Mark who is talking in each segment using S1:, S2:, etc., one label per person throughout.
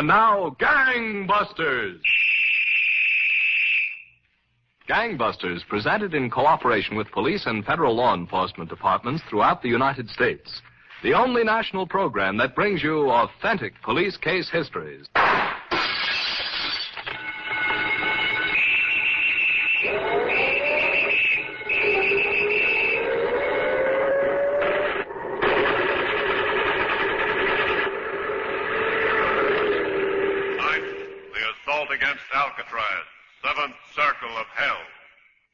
S1: And now, Gangbusters! Gangbusters, presented in cooperation with police and federal law enforcement departments throughout the United States. The only national program that brings you authentic police case histories.
S2: Against Alcatraz, seventh circle of hell,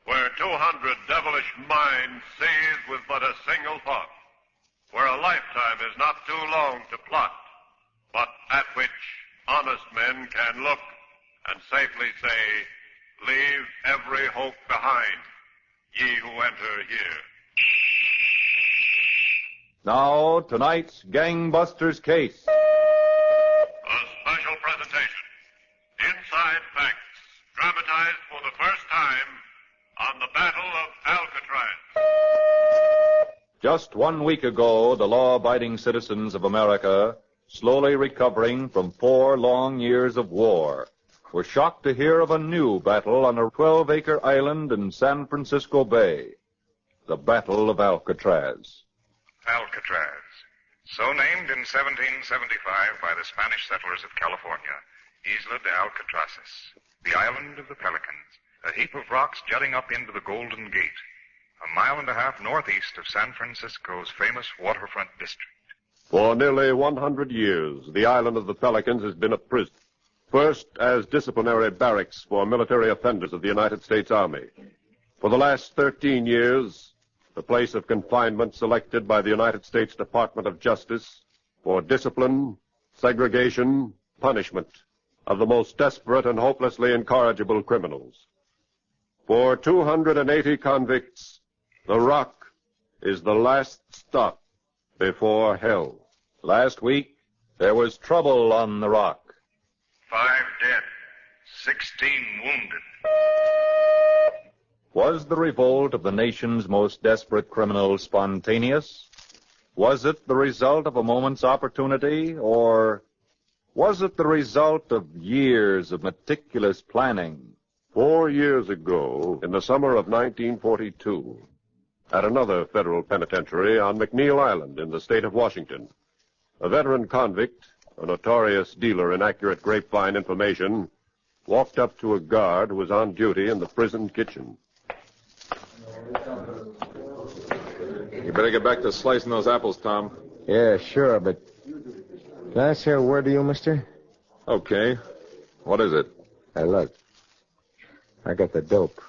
S2: where 200 devilish minds seized with but a single thought, where a lifetime is not too long to plot, but at which honest men can look and safely say, leave every hope behind, ye who enter here.
S3: Now, tonight's Gangbusters case.
S2: A special presentation. Inside Facts, dramatized for the first time on the Battle of Alcatraz.
S3: Just 1 week ago, the law-abiding citizens of America, slowly recovering from 4 long years of war, were shocked to hear of a new battle on a 12-acre island in San Francisco Bay, the Battle of Alcatraz.
S4: Alcatraz, so named in 1775 by the Spanish settlers of California. Isla de Alcatraz, the island of the pelicans, a heap of rocks jutting up into the Golden Gate, 1.5 miles northeast of San Francisco's famous waterfront district.
S2: For nearly 100 years, the island of the Pelicans has been a prison. First, as disciplinary barracks for military offenders of the United States Army. For the last 13 years, the place of confinement selected by the United States Department of Justice for discipline, segregation, punishment of the most desperate and hopelessly incorrigible criminals. For 280 convicts, the Rock is the last stop before hell.
S3: Last week, there was trouble on the Rock.
S4: 5 dead, 16 wounded.
S3: Was the revolt of the nation's most desperate criminals spontaneous? Was it the result of a moment's opportunity, or was it the result of years of meticulous planning?
S2: 4 years ago, in the summer of 1942, at another federal penitentiary on McNeil Island in the state of Washington, a veteran convict, a notorious dealer in accurate grapevine information, walked up to a guard who was on duty in the prison kitchen.
S5: You better get back to slicing those apples, Tom.
S6: Yeah, sure, but can I say a word to you, mister?
S5: Okay. What is it?
S6: Hey, look. I got the dope.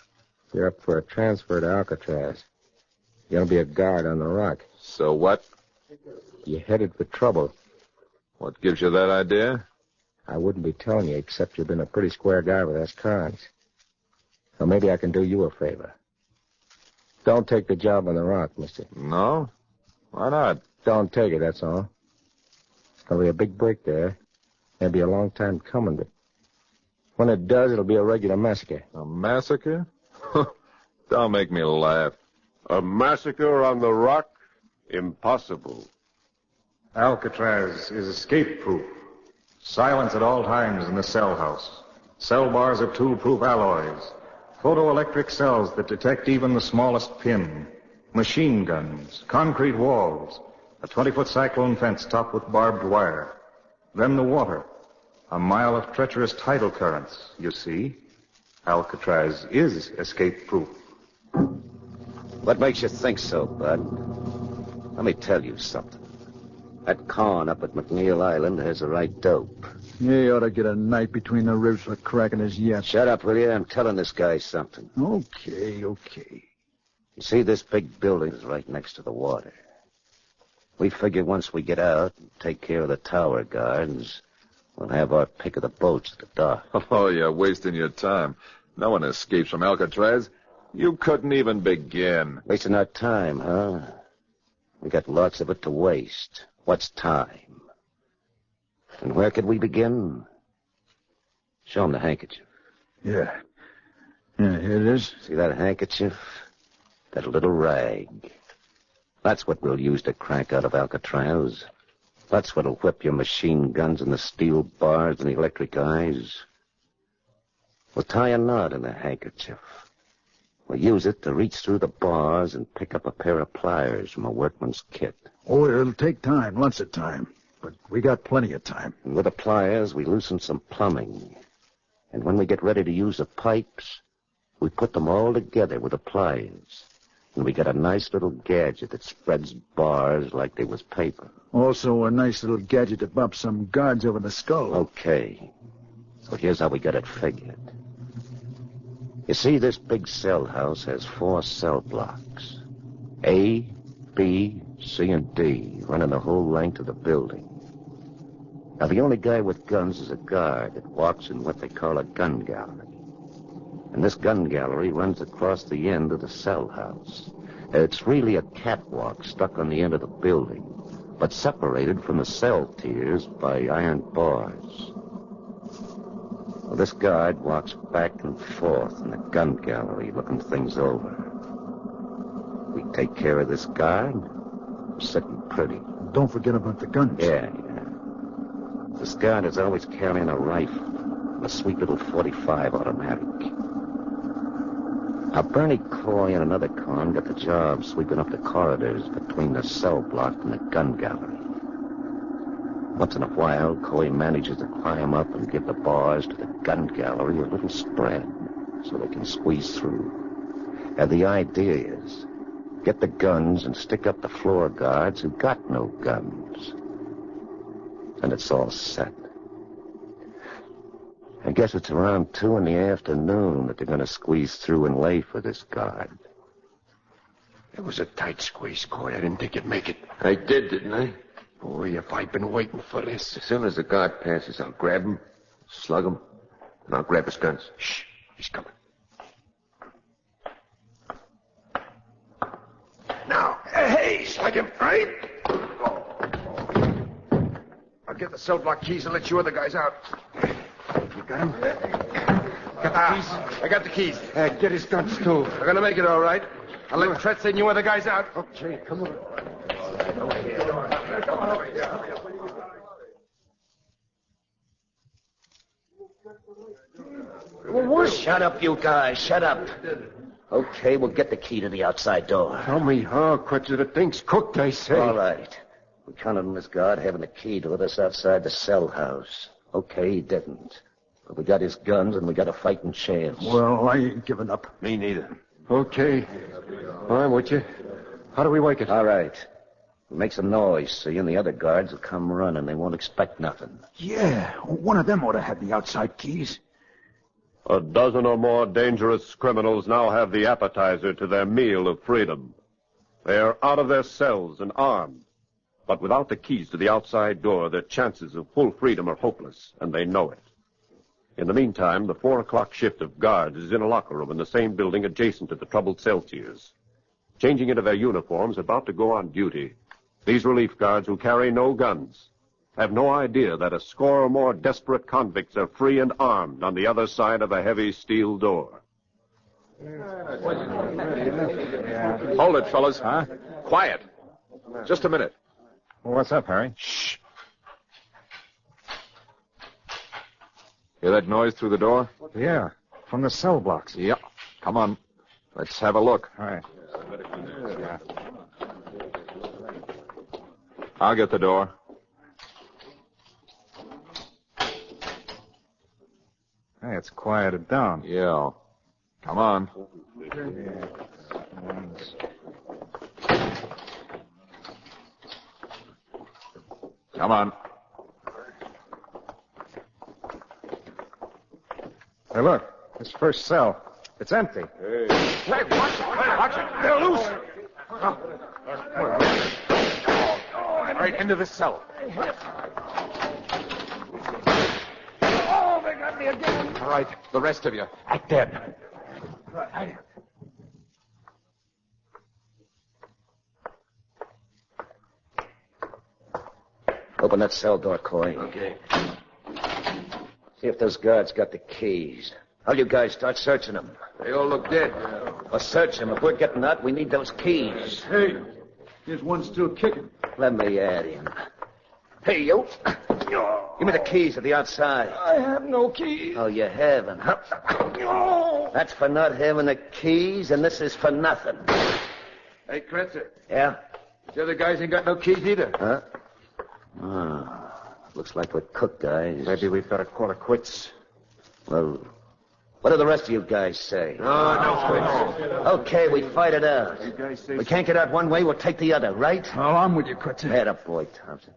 S6: You're up for a transfer to Alcatraz. You're going to be a guard on the Rock.
S5: So what?
S6: You're headed for trouble.
S5: What gives you that idea?
S6: I wouldn't be telling you, except you've been a pretty square guy with us cards. So maybe I can do you a favor. Don't take the job on the Rock, mister.
S5: No? Why not?
S6: Don't take it, that's all. It's going to be a big break there. Maybe a long time coming, but when it does, it'll be a regular massacre.
S5: A massacre? Don't make me laugh.
S2: A massacre on the Rock? Impossible.
S7: Alcatraz is escape-proof. Silence at all times in the cell house. Cell bars of tool-proof alloys. Photoelectric cells that detect even the smallest pin. Machine guns. Concrete walls. A 20-foot cyclone fence topped with barbed wire. Then the water. 1 mile of treacherous tidal currents. You see, Alcatraz is escape-proof.
S8: What makes you think so, Bud? Let me tell you something. That con up at McNeil Island has the right dope.
S9: Yeah, he ought to get a knife between the ribs for cracking his yet.
S8: Shut up, will you? I'm telling this guy something.
S9: Okay.
S8: You see, this big building is right next to the water. We figure once we get out and take care of the tower guards, we'll have our pick of the boats at the dock.
S5: Oh, you're wasting your time. No one escapes from Alcatraz. You couldn't even begin.
S8: Wasting our time, huh? We got lots of it to waste. What's time? And where could we begin? Show him the handkerchief.
S9: Yeah. Yeah, here it is.
S8: See that handkerchief? That little rag. That's what we'll use to crank out of Alcatraz. That's what'll whip your machine guns and the steel bars and the electric eyes. We'll tie a knot in the handkerchief. We'll use it to reach through the bars and pick up a pair of pliers from a workman's kit.
S9: Oh, it'll take time, lots of time. But we got plenty of time.
S8: And with the pliers, we loosen some plumbing. And when we get ready to use the pipes, we put them all together with the pliers. And we get a nice little gadget that spreads bars like they was paper.
S9: Also a nice little gadget to bump some guards over the skull.
S8: Okay. So here's how we got it figured. You see, this big cell house has 4 cell blocks. A, B, C, and D, running the whole length of the building. Now, the only guy with guns is a guard that walks in what they call a gun gallery. And this gun gallery runs across the end of the cell house. It's really a catwalk stuck on the end of the building, but separated from the cell tiers by iron bars. Well, this guard walks back and forth in the gun gallery looking things over. We take care of this guard. We're sitting pretty.
S9: Don't forget about the guns.
S8: Yeah. This guard is always carrying a rifle, a sweet little .45 automatic. Now, Bernie Coy and another con got the job sweeping up the corridors between the cell block and the gun gallery. Once in a while, Coy manages to climb up and give the bars to the gun gallery a little spread so they can squeeze through. And the idea is, get the guns and stick up the floor guards who got no guns. And it's all set. I guess it's around 2 in the afternoon that they're going to squeeze through and lay for this guard.
S10: It was a tight squeeze, Coy. I didn't think you'd make it.
S11: I did, didn't I?
S10: Boy, if I'd been waiting for this.
S11: As soon as the guard passes, I'll grab him, slug him, and I'll grab his guns.
S10: Shh, he's coming. Now, hey, slug him, right? I'll get the cell block keys and let you other guys out. You got him? Got the keys? I got the keys.
S11: Get his guns, too.
S10: We're gonna make it all right. I'll let Tretz and you other guys out.
S11: Okay, come on.
S8: Shut up, you guys. Shut up. Okay, we'll get the key to the outside door.
S11: Tell me how quick the thing's cooked, I say.
S8: All right. We counted on this guard having the key to let us outside the cell house. Okay, he didn't. But we got his guns and we got a fighting chance.
S9: Well, I ain't giving up.
S11: Me neither. Okay. I'm with you. How do we wake it?
S8: All right. We'll make some noise so you and the other guards will come running. They won't expect nothing.
S9: Yeah, one of them ought to have the outside keys.
S2: A dozen or more dangerous criminals now have the appetizer to their meal of freedom. They are out of their cells and armed. But without the keys to the outside door, their chances of full freedom are hopeless, and they know it. In the meantime, the 4 o'clock shift of guards is in a locker room in the same building adjacent to the troubled cell tiers. Changing into their uniforms, about to go on duty, these relief guards who carry no guns have no idea that a score or more desperate convicts are free and armed on the other side of a heavy steel door.
S5: Hold it, fellas. Huh? Quiet. Just a minute.
S7: Well, what's up, Harry?
S5: Shh. Hear that noise through the door?
S7: Yeah, from the cell blocks.
S5: Yeah. Come on. Let's have a look.
S7: All right.
S5: I'll get the door.
S7: Hey, it's quieted down.
S5: Yeah. Come on. Come on.
S7: Hey, look. This first cell. It's empty.
S10: Hey, watch it. Watch it. They're loose.
S5: Right into the cell.
S10: Oh, they got me again.
S5: All right. The rest of you.
S10: Act dead.
S8: Open that cell door, Coy.
S10: Okay.
S8: See if those guards got the keys. All you guys start searching them.
S10: They all look dead.
S8: Well, search them. If we're getting out, we need those keys.
S9: Hey, here's one still kicking.
S8: Let me add in. Hey, you. Give me the keys to the outside.
S9: I have no keys.
S8: Oh, you haven't, huh? That's for not having the keys, and this is for nothing.
S10: Hey, Kretzer.
S8: Yeah?
S10: The other guys ain't got no keys either.
S8: Huh? Oh, looks like we're cooked, guys.
S7: Maybe we've got to call it quits.
S8: Well, what do the rest of you guys say?
S10: No quits.
S8: Okay, we fight it out. We can't get out one way, we'll take the other, right?
S9: Oh, I'm with you, Kretzer.
S8: Head up, boy, Thompson.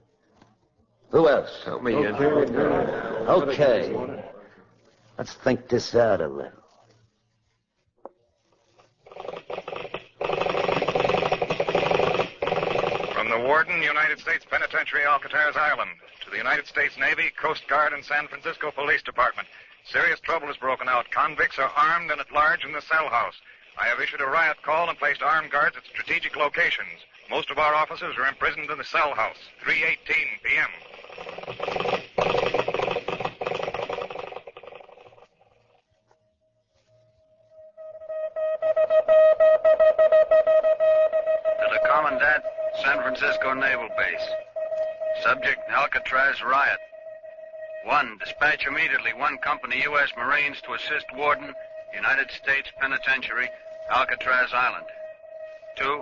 S8: Who else?
S11: Help me in.
S8: Okay. Let's think this out a little.
S4: From the Warden, United States Penitentiary, Alcatraz Island, to the United States Navy, Coast Guard, and San Francisco Police Department. Serious trouble has broken out. Convicts are armed and at large in the cell house. I have issued a riot call and placed armed guards at strategic locations. Most of our officers are imprisoned in the cell house. 3:18 p.m.
S12: To the Commandant, San Francisco Naval Base. Subject, Alcatraz Riot. 1. Dispatch immediately 1 company U.S. Marines to assist Warden, United States Penitentiary, Alcatraz Island. 2.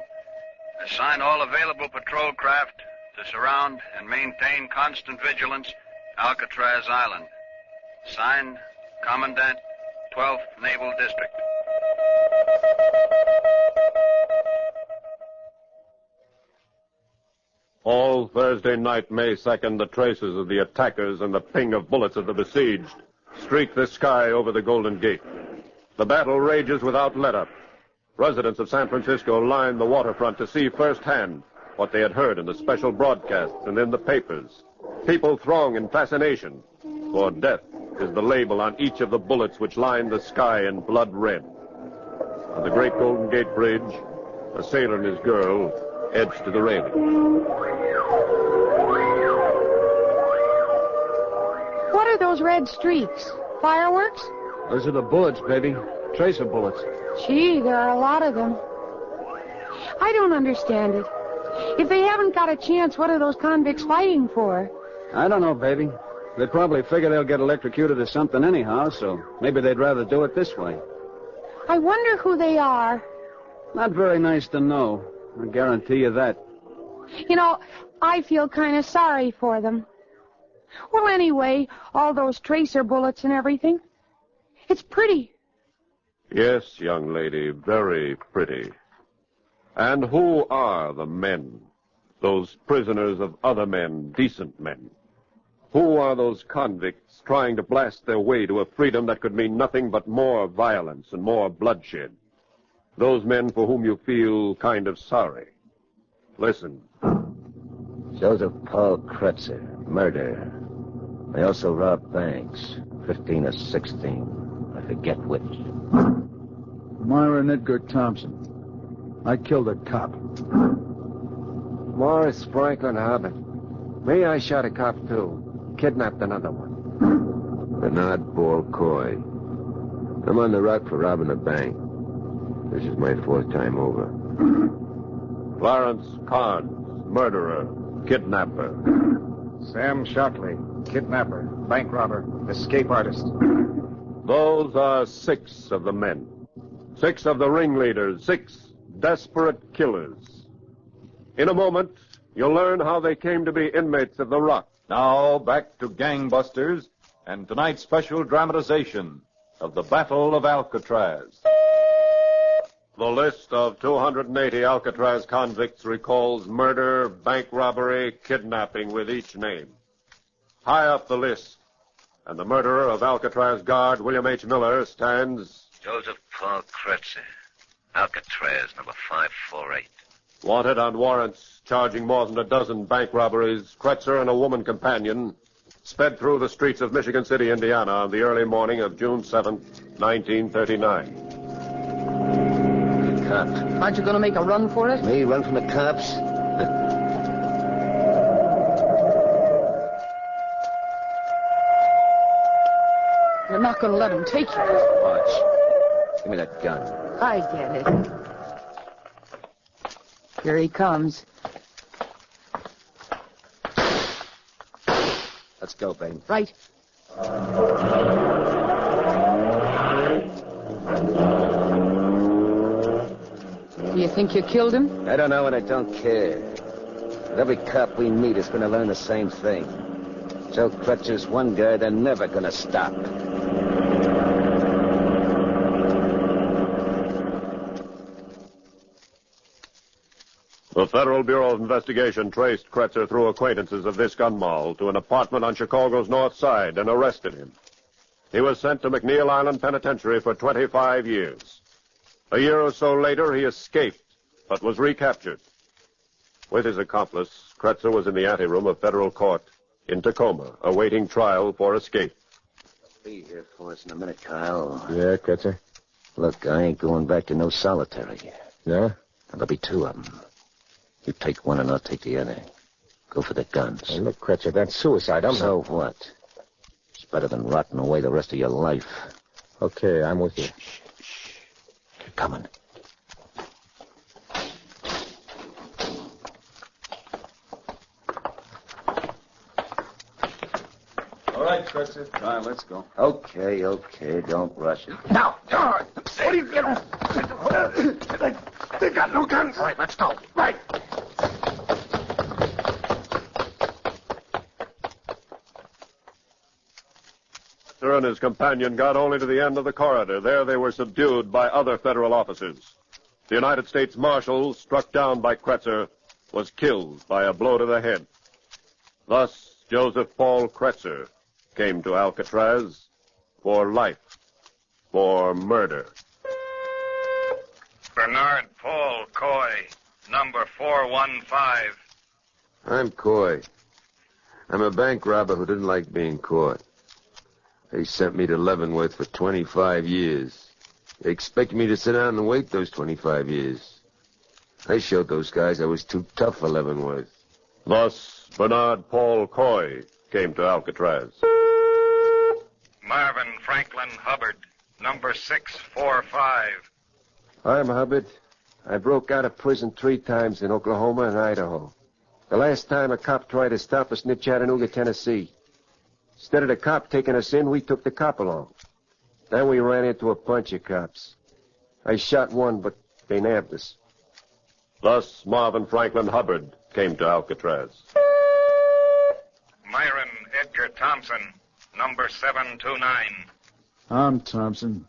S12: Assign all available patrol craft to surround and maintain constant vigilance, Alcatraz Island. Signed, Commandant, 12th Naval District.
S2: All Thursday night, May 2nd, the traces of the attackers and the ping of bullets of the besieged streak the sky over the Golden Gate. The battle rages without let-up. Residents of San Francisco line the waterfront to see firsthand what they had heard in the special broadcasts and in the papers. People throng in fascination, for death is the label on each of the bullets which line the sky in blood red. On the great Golden Gate Bridge, a sailor and his girl edge to the railing.
S13: What are those red streaks? Fireworks?
S9: Those are the bullets, baby. Tracer bullets.
S13: Gee, there are a lot of them. I don't understand it. If they haven't got a chance, what are those convicts fighting for?
S9: I don't know, baby. They probably figure they'll get electrocuted or something anyhow, so maybe they'd rather do it this way.
S13: I wonder who they are.
S9: Not very nice to know. I guarantee you that.
S13: You know, I feel kind of sorry for them. Well, anyway, all those tracer bullets and everything. It's pretty.
S2: Yes, young lady, very pretty. And who are the men? Those prisoners of other men, decent men? Who are those convicts trying to blast their way to a freedom that could mean nothing but more violence and more bloodshed? Those men for whom you feel kind of sorry. Listen.
S8: Joseph Paul Kretzer, murder. They also robbed banks, 15 or 16. I forget which.
S9: Myron Edgar Thompson. I killed a cop.
S11: Morris Franklin Hubbard. Me, I shot a cop, too. Kidnapped another one.
S14: Bernard Ball Coy. I'm on the rock for robbing a bank. This is my 4th time over.
S2: Clarence Carnes, murderer, kidnapper.
S7: Sam Shockley, kidnapper, bank robber, escape artist.
S2: Those are 6 of the men. 6 of the ringleaders, 6 desperate killers. In a moment, you'll learn how they came to be inmates of the Rock.
S3: Now, back to Gangbusters and tonight's special dramatization of the Battle of Alcatraz.
S2: The list of 280 Alcatraz convicts recalls murder, bank robbery, kidnapping with each name. High up the list, and the murderer of Alcatraz guard William H. Miller stands...
S8: Joseph Paul Kretzer, Alcatraz, number 548.
S2: Wanted on warrants charging more than a dozen bank robberies, Kretzer and a woman companion sped through the streets of Michigan City, Indiana on the early morning of June 7th, 1939.
S8: Cops.
S13: Aren't you going to make a run for it?
S8: Me run from the cops?
S13: You're not going to let them take you.
S8: Watch. Give me that gun.
S13: I get it. Here he comes.
S6: go, babe.
S13: Right. Do you think you killed him?
S6: I don't know and I don't care. But every cop we meet is going to learn the same thing. Joe Crutcher's one guy they're never going to stop.
S2: The Federal Bureau of Investigation traced Kretzer through acquaintances of this gun moll to an apartment on Chicago's north side and arrested him. He was sent to McNeil Island Penitentiary for 25 years. A year or so later, he escaped, but was recaptured. With his accomplice, Kretzer was in the anteroom of federal court in Tacoma, awaiting trial for escape.
S6: Be here for us in a minute, Kyle.
S11: Yeah, Kretzer?
S6: Look, I ain't going back to no solitary.
S11: No?
S6: There'll be two of them. You take one and I'll take the other. Go for the guns.
S11: Hey, look, Kretzer, that's suicide.
S6: So what? It's better than rotting away the rest of your life.
S11: Okay, I'm with you.
S6: Shh. They're coming.
S5: All right, Kretzer. All right, let's go.
S6: Okay. Don't rush it.
S10: Now, what are you doing? They got no guns. All right, let's go. Right.
S2: Kretzer and his companion got only to the end of the corridor. There they were subdued by other federal officers. The United States Marshal, struck down by Kretzer, was killed by a blow to the head. Thus, Joseph Paul Kretzer came to Alcatraz for life, for murder.
S4: Bernard Paul Coy, number 415.
S14: I'm Coy. I'm a bank robber who didn't like being caught. They sent me to Leavenworth for 25 years. They expected me to sit down and wait those 25 years. I showed those guys I was too tough for Leavenworth.
S2: Thus, Bernard Paul Coy came to Alcatraz.
S4: Marvin Franklin Hubbard, number 645.
S11: I'm Hubbard. I broke out of prison 3 times in Oklahoma and Idaho. The last time a cop tried to stop us near Chattanooga, Tennessee. Instead of the cop taking us in, we took the cop along. Then we ran into a bunch of cops. I shot one, but they nabbed us.
S2: Thus, Marvin Franklin Hubbard came to Alcatraz.
S4: Myron Edgar Thompson, number 729.
S9: I'm Thompson.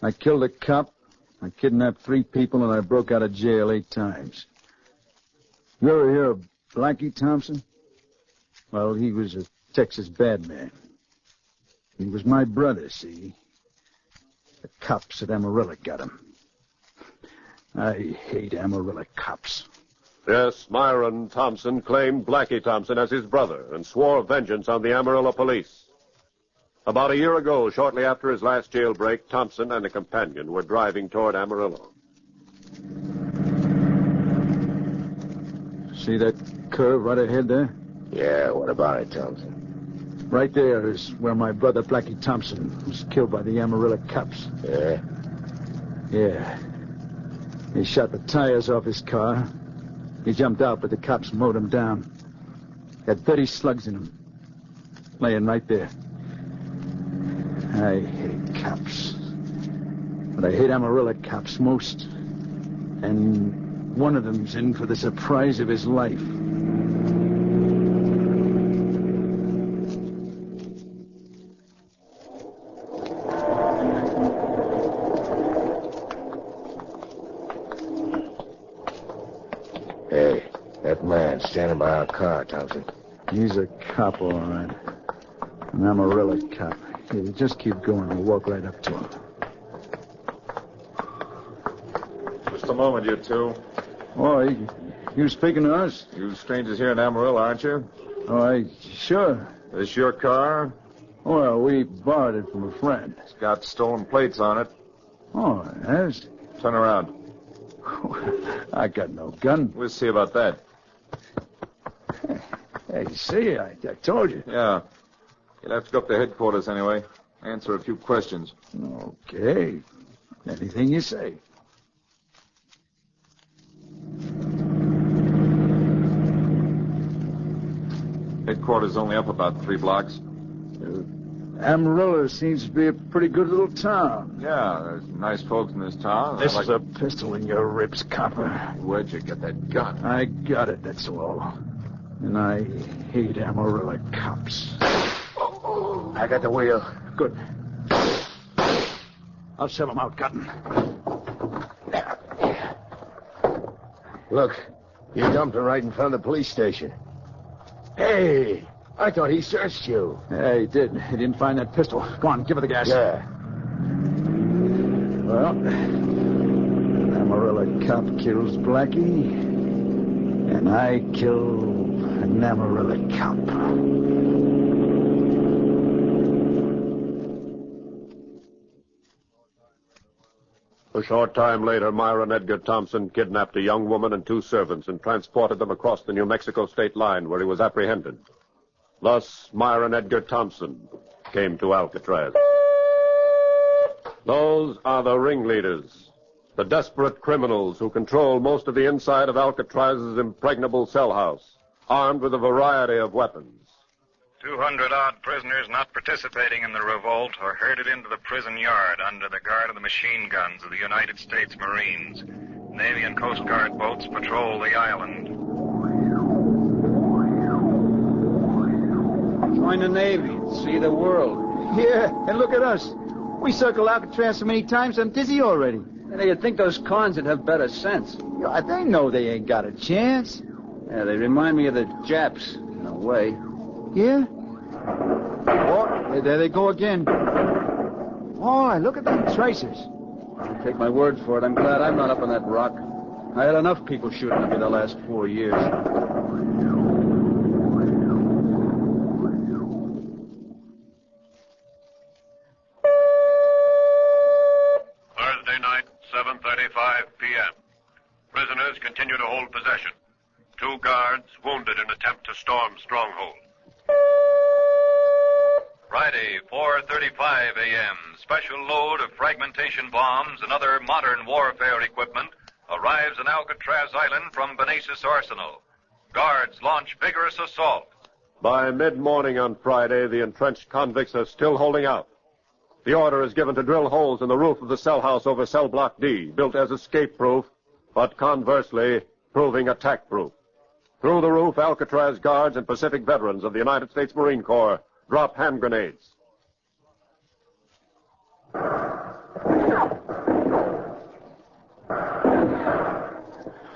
S9: I killed a cop, I kidnapped 3 people, and I broke out of jail 8 times. You ever hear of Blackie Thompson? Well, he was a Texas bad man. He was my brother, see? The cops at Amarillo got him. I hate Amarillo cops.
S2: Yes, Myron Thompson claimed Blackie Thompson as his brother and swore vengeance on the Amarillo police. About a year ago, shortly after his last jailbreak, Thompson and a companion were driving toward Amarillo.
S9: See that curve right ahead there?
S6: Yeah, what about it, Thompson?
S9: Right there is where my brother Blackie Thompson was killed by the Amarillo cops.
S6: Yeah?
S9: Yeah. He shot the tires off his car. He jumped out, but the cops mowed him down. Had 30 slugs in him. Laying right there. I hate cops. But I hate Amarillo cops most. And one of them's in for the surprise of his life.
S6: Hey, that man standing by our car, Thompson.
S9: He's a cop, all right. An Amarillo cop. Here, you just keep going. We'll walk right up to him.
S5: Just a moment, you two.
S9: Oh, you speaking to us?
S5: You strangers here in Amarillo, aren't you?
S9: Oh, sure.
S5: This your car?
S9: Well, we borrowed it from a friend.
S5: It's got stolen plates on it.
S9: Oh, it has?
S5: Turn around.
S9: I got no gun.
S5: We'll see about that.
S9: Hey, see, I told you.
S5: Yeah. You'll have to go up to headquarters anyway. Answer a few questions.
S9: Okay. Anything you say.
S5: Headquarters only up about 3 blocks.
S9: Amarillo seems to be a pretty good little town.
S5: Yeah, there's nice folks in this town.
S9: This is a pistol in your ribs, copper.
S5: Where'd you get that gun?
S9: I got it, that's all. And I hate Amarillo cops.
S11: I got the wheel.
S9: Good. I'll sell him out, Cotton.
S11: Look, you dumped him right in front of the police station. Hey, I thought he searched you.
S9: Yeah, he did. He didn't find that pistol. Go on, give her the gas.
S11: Yeah.
S9: Well, Amarillo cop kills Blackie, and I kill an Amarillo cop.
S2: A short time later, Myron Edgar Thompson kidnapped a young woman and 2 servants and transported them across the New Mexico state line where he was apprehended. Thus, Myron Edgar Thompson came to Alcatraz. Those are the ringleaders, the desperate criminals who control most of the inside of Alcatraz's impregnable cell house, armed with a variety of weapons.
S4: 200-odd prisoners not participating in the revolt are herded into the prison yard under the guard of the machine guns of the United States Marines. Navy and Coast Guard boats patrol the island.
S15: Join the Navy and see the world.
S9: Yeah, and look at us. We circled Alcatraz so many times, I'm dizzy already.
S15: And you'd think those cons would have better sense.
S9: Yeah, they know they ain't got a chance.
S15: Yeah, they remind me of the Japs, in a way.
S9: Yeah? Oh, there they go again. Oh, look at them tracers.
S15: Take my word for it, I'm glad I'm not up on that rock. I had enough people shooting at me the last 4 years.
S16: Thursday night, 7:35 p.m. Prisoners continue to hold possession. 2 guards wounded in attempt to storm stronghold. Friday, 4:35 a.m. Special load of fragmentation bombs and other modern warfare equipment arrives in Alcatraz Island from Benaces Arsenal. Guards launch vigorous assault.
S2: By mid-morning on Friday, the entrenched convicts are still holding out. The order is given to drill holes in the roof of the cell house over cell block D, built as escape-proof, but conversely, proving attack-proof. Through the roof, Alcatraz guards and Pacific veterans of the United States Marine Corps drop hand grenades.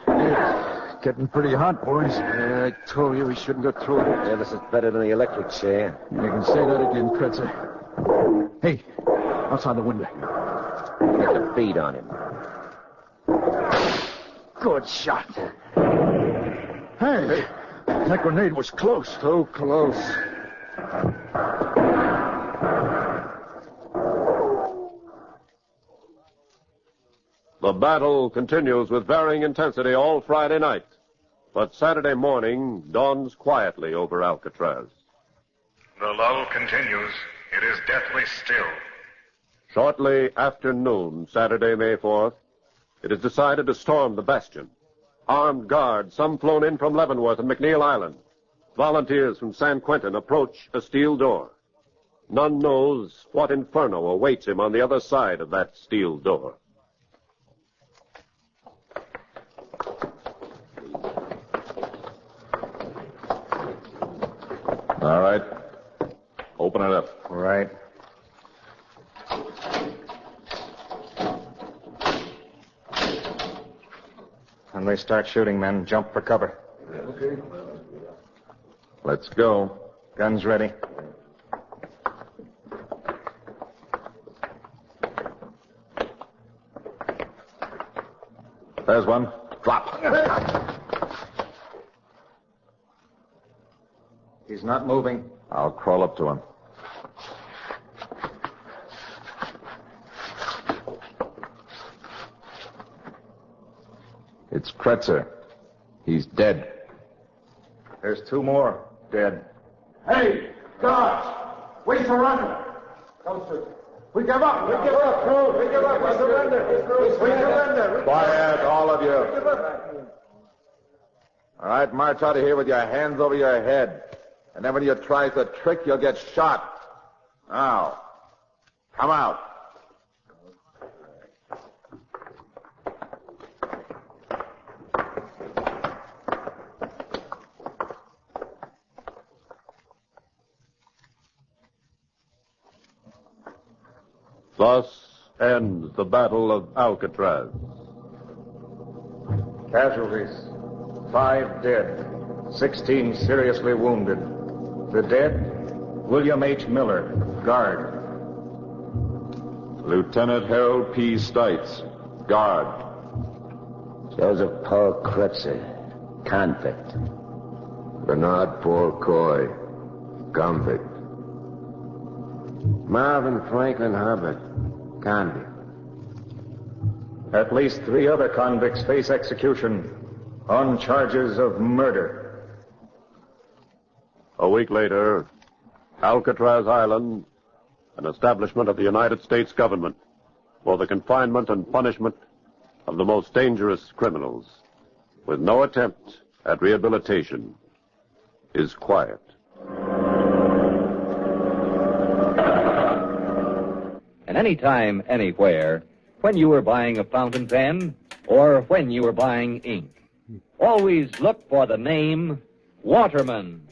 S9: It's getting pretty hot, boys.
S11: Yeah, I told you we shouldn't go through it. Yeah, this is better than the electric chair.
S9: You can say that again, Kretzer. Hey, outside the window.
S11: Get the bead on him.
S9: Good shot. Hey, that grenade was close.
S11: Too close.
S2: The battle continues with varying intensity all Friday night, but Saturday morning dawns quietly over Alcatraz.
S4: The lull continues. It is deathly still.
S2: Shortly after noon, Saturday, May 4th, it is decided to storm the bastion. Armed guards, some flown in from Leavenworth and McNeil Island. Volunteers from San Quentin approach a steel door. None knows what inferno awaits him on the other side of that steel door.
S5: All right. Open it up.
S6: All right. When they start shooting, men, jump for cover.
S9: Okay.
S5: Let's go.
S6: Guns ready.
S5: There's one. Drop.
S6: He's not moving.
S5: I'll crawl up to him. It's Kretzer. He's dead.
S6: There's 2 more dead.
S10: Hey, guards! We surrender! We give up! We give up, crew! We give up! We surrender! We surrender!
S5: Quiet, all of you. All right, march out of here with your hands over your head. And then when you try the trick, you'll get shot. Now, come out.
S2: Thus ends the Battle of Alcatraz.
S7: Casualties: 5 dead, 16 seriously wounded. The dead: William H. Miller, guard.
S5: Lieutenant Harold P. Stites, guard.
S8: Joseph Paul Kretzer, convict.
S14: Bernard Paul Coy, convict.
S11: Marvin Franklin Hubbard, convict.
S7: At least 3 other convicts face execution on charges of murder.
S2: A week later, Alcatraz Island, an establishment of the United States government for the confinement and punishment of the most dangerous criminals, with no attempt at rehabilitation, is quiet.
S17: And anytime, anywhere, when you were buying a fountain pen or when you were buying ink, always look for the name Waterman.